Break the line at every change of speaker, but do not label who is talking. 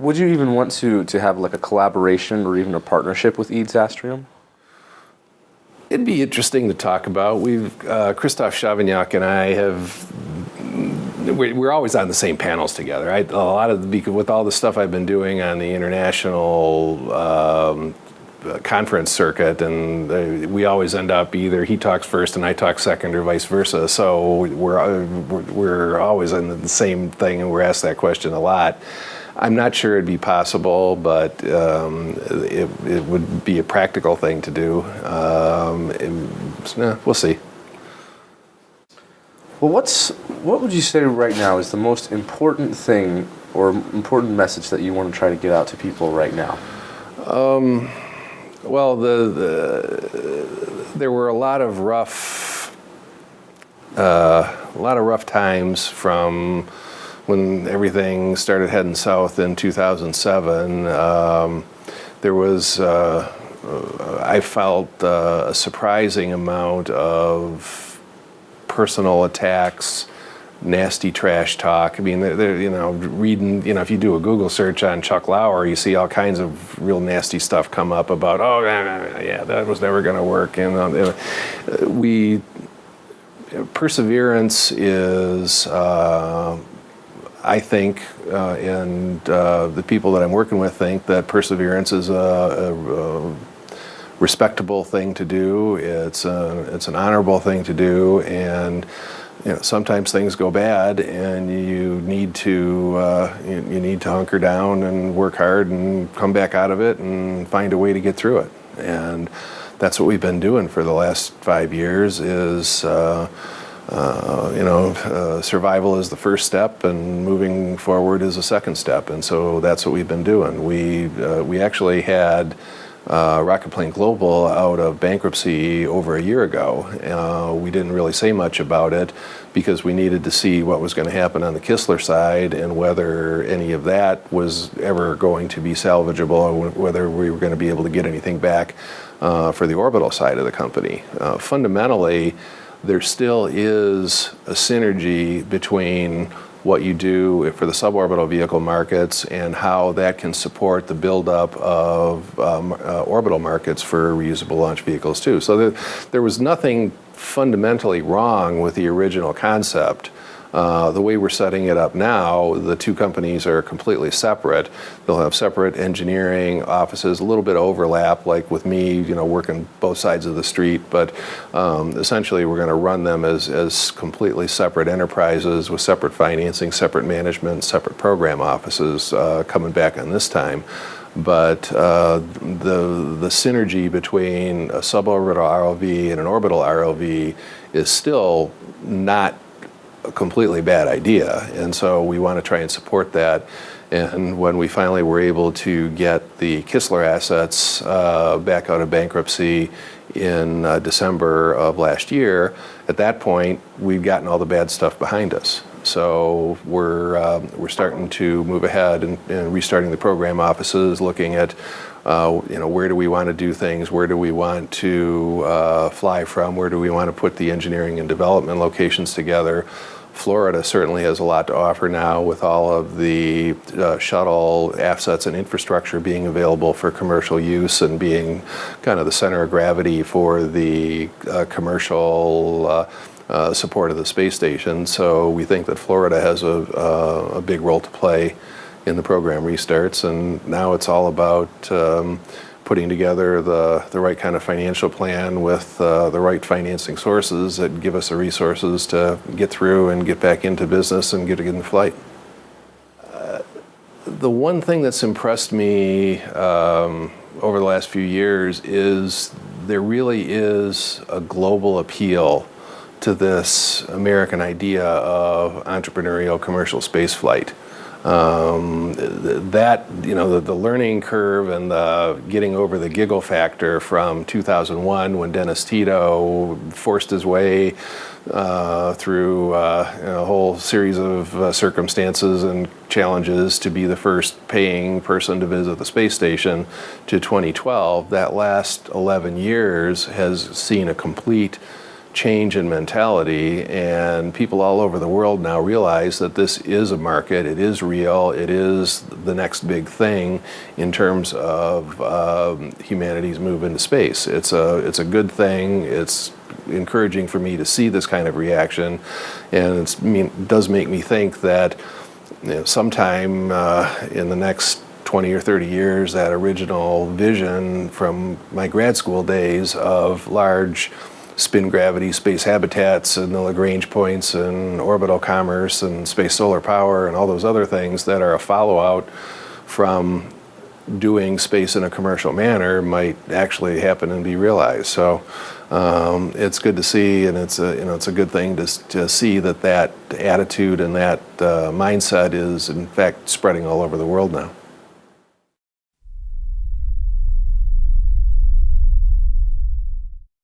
Would you even want to have like a collaboration or even a partnership with EADS Astrium?
It'd be interesting to talk about. Christoph Chavignac and I we're always on the same panels together. With all the stuff I've been doing on the international conference circuit, and we always end up either he talks first and I talk second, or vice versa. So we're always in the same thing, and we're asked that question a lot. I'm not sure it'd be possible, but it would be a practical thing to do. We'll see.
Well, what would you say right now is the most important thing or important message that you want to try to get out to people right now?
Well, there were a lot of rough times from when everything started heading south in 2007. There was, I felt, a surprising amount of personal attacks, nasty trash talk. I mean, reading, if you do a Google search on Chuck Lauer, you see all kinds of real nasty stuff come up about, that was never going to work. And perseverance is, I think, and the people that I'm working with think that perseverance is a respectable thing to do. It's an honorable thing to do, and sometimes things go bad, and you need to hunker down and work hard and come back out of it and find a way to get through it. And that's what we've been doing for the last 5 years. Survival is the first step, and moving forward is the second step. And so that's what we've been doing. We actually had Rocket Plane Global out of bankruptcy over a year ago. We didn't really say much about it because we needed to see what was going to happen on the Kistler side and whether any of that was ever going to be salvageable, or whether we were going to be able to get anything back for the orbital side of the company. Fundamentally, there still is a synergy between what you do for the suborbital vehicle markets and how that can support the buildup of orbital markets for reusable launch vehicles too. So there was nothing fundamentally wrong with the original concept. The way we're setting it up now, the two companies are completely separate. They'll have separate engineering offices, a little bit of overlap, like with me, working both sides of the street, but essentially we're going to run them as completely separate enterprises with separate financing, separate management, separate program offices coming back on this time. But the synergy between a suborbital ROV and an orbital ROV is still not a completely bad idea, and so we want to try and support that. And when we finally were able to get the Kistler assets back out of bankruptcy in December of last year, at that point we've gotten all the bad stuff behind us. So we're starting to move ahead and restarting the program offices, looking at where do we want to do things, where do we want to fly from, where do we want to put the engineering and development locations together. Florida certainly has a lot to offer now, with all of the shuttle assets and infrastructure being available for commercial use and being kind of the center of gravity for the commercial support of the space station. So we think that Florida has a big role to play in the program restarts, and now it's all about putting together the right kind of financial plan with the right financing sources that give us the resources to get through and get back into business and get into flight. The one thing that's impressed me over the last few years is there really is a global appeal to this American idea of entrepreneurial commercial space flight. The learning curve and the getting over the giggle factor from 2001, when Dennis Tito forced his way through a whole series of circumstances and challenges to be the first paying person to visit the space station, to 2012, that last 11 years has seen a complete change in mentality, and people all over the world now realize that this is a market, it is real, it is the next big thing in terms of humanity's move into space. It's a good thing. It's encouraging for me to see this kind of reaction, and it does make me think that sometime in the next 20 or 30 years, that original vision from my grad school days of large spin gravity space habitats and the Lagrange points and orbital commerce and space solar power and all those other things that are a follow-out from doing space in a commercial manner might actually happen and be realized. So it's good to see, and it's a good thing to see that attitude and that mindset is in fact spreading all over the world now.